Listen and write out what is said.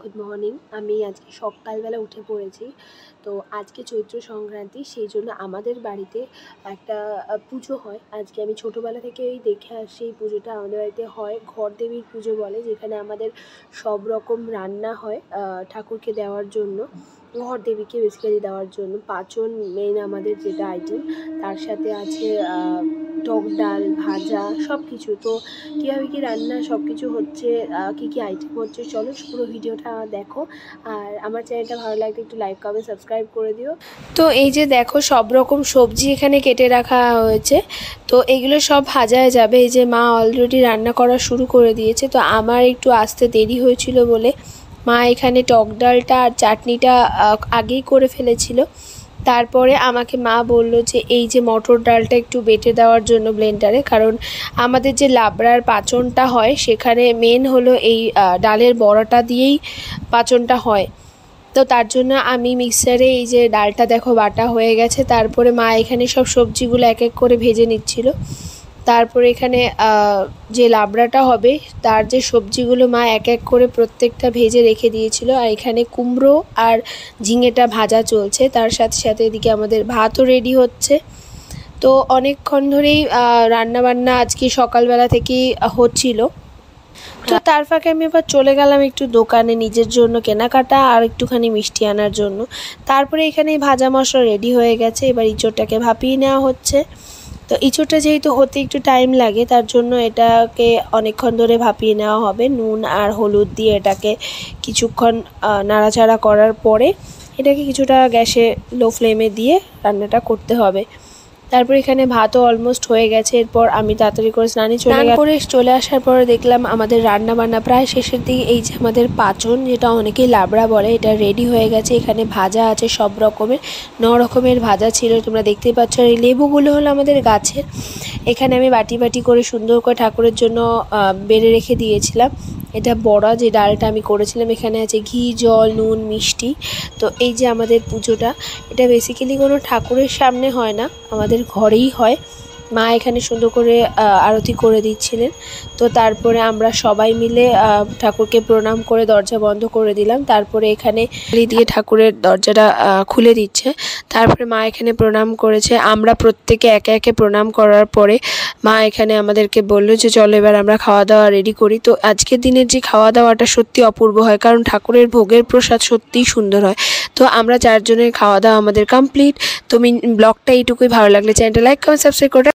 Good morning. আমি আজকে সকালবেলা উঠে পড়েছি। তো আজকে চৈত্র সংক্রান্তি, সেই জন্য আমাদের বাড়িতে একটা পুজো হয়। আজকে আমি ছোটোবেলা থেকেই দেখে আসছি এই পুজোটা আমাদের বাড়িতে হয়। ঘর দেবীর পুজো বলে, যেখানে আমাদের সব রকম রান্না হয় ঠাকুরকে দেওয়ার জন্য, ঘর দেবীকে বেসিক্যালি দেওয়ার জন্য। পাঁচন মেন আমাদের যেটা আইটেম, তার সাথে আছে টক ডাল, ভাজা, সব কিছু। তো কীভাবে কী রান্না সব কিছু হচ্ছে, কী কী আইটেম হচ্ছে, চলো পুরো ভিডিওটা দেখো। আর আমার চ্যানেলটা ভালো লাগলে একটু লাইক কমেন্ট সাবস্ক্রাইব করে দিও। তো এই যে দেখো, সব রকম সবজি এখানে কেটে রাখা হয়েছে। তো এগুলো সব ভাজায় যাবে। এই যে মা অলরেডি রান্না করা শুরু করে দিয়েছে। তো আমার একটু আসতে দেরি হয়েছিল বলে মা এখানে টক ডালটা আর চাটনিটা আগেই করে ফেলেছিল। তারপরে আমাকে মা বলল যে এই যে মটর ডালটা একটু বেটে দেওয়ার জন্য ব্লেন্ডারে, কারণ আমাদের যে লাবড়ার পাচনটা হয় সেখানে মেন হলো এই ডালের বড়াটা দিয়েই পাচনটা হয়। তো তার জন্য আমি মিক্সারে এই যে ডালটা দেখো বাটা হয়ে গেছে। তারপরে মা এখানে সব সবজিগুলো এক এক করে ভেজে নিচ্ছিল। তারপরে এখানে যে লাবড়াটা হবে তার যে সবজিগুলো মা এক এক করে প্রত্যেকটা ভেজে রেখে দিয়েছিল। আর এখানে কুমড়ো আর ঝিঙেটা ভাজা চলছে। তার সাথে সাথে এদিকে আমাদের ভাতও রেডি হচ্ছে। তো অনেকক্ষণ ধরেই রান্নাবান্না আজকে সকালবেলা থেকেই হচ্ছিল। তো তার ফাঁকে আমি এবার চলে গেলাম একটু দোকানে নিজের জন্য কেনাকাটা আর একটুখানি মিষ্টি আনার জন্য। তারপরে এখানে ভাজা মশলা রেডি হয়ে গেছে। এবার ইঁচড়টাকে ভাপিয়ে নেওয়া হচ্ছে। তো ইঁচড়টা যেহেতু হতে একটু টাইম লাগে, তার জন্য এটাকে অনেকক্ষণ ধরে ভাপিয়ে নেওয়া হবে। নুন আর হলুদ দিয়ে এটাকে কিছুক্ষণ নাড়াচাড়া করার পরে এটাকে কিছুটা গ্যাসে লো ফ্লেমে দিয়ে রান্নাটা করতে হবে। তারপর এখানে ভাতও অলমোস্ট হয়ে গেছে। এরপর আমি তাড়াতাড়ি করে স্নানে চলে আসার পরে দেখলাম আমাদের রান্না বান্না প্রায় শেষের দিকে। এই যে আমাদের পাচন, যেটা অনেকেই লাবড়া বলে, এটা রেডি হয়ে গেছে। এখানে ভাজা আছে সব রকমের, 9 রকমের ভাজা ছিল, তোমরা দেখতেই পাচ্ছ। আর এই লেবুগুলো হলো আমাদের গাছের। এখানে আমি বাটি বাটি করে সুন্দর করে ঠাকুরের জন্য বেড়ে রেখে দিয়েছিলাম। এটা বড়া যে ডালটা আমি করেছিলাম, এখানে আছে ঘি, জল, নুন, মিষ্টি। তো এই যে আমাদের পুজোটা, এটা বেসিক্যালি কোনো ঠাকুরের সামনে হয় না, আমাদের ঘরেই হয়। মা এখানে সুন্দর করে আরতি করে দিচ্ছিলেন। তো তারপরে আমরা সবাই মিলে ঠাকুরকে প্রণাম করে দরজা বন্ধ করে দিলাম। তারপরে এখানে দিয়ে ঠাকুরের দরজাটা খুলে দিচ্ছে। তারপরে মা এখানে প্রণাম করেছে। আমরা প্রত্যেকে একে একে প্রণাম করার পরে মা এখানে আমাদেরকে বললো যে চলো এবার আমরা খাওয়া দাওয়া রেডি করি। তো আজকের দিনের যে খাওয়া দাওয়াটা সত্যি অপূর্ব হয়, কারণ ঠাকুরের ভোগের প্রসাদ সত্যিই সুন্দর হয়। তো আমরা 4 জনের খাওয়া দাওয়া আমাদের কমপ্লিট। তো ব্লগটা এইটুকুই। ভালো লাগলে চ্যানেলটা লাইক কমেন্ট সাবস্ক্রাইব করে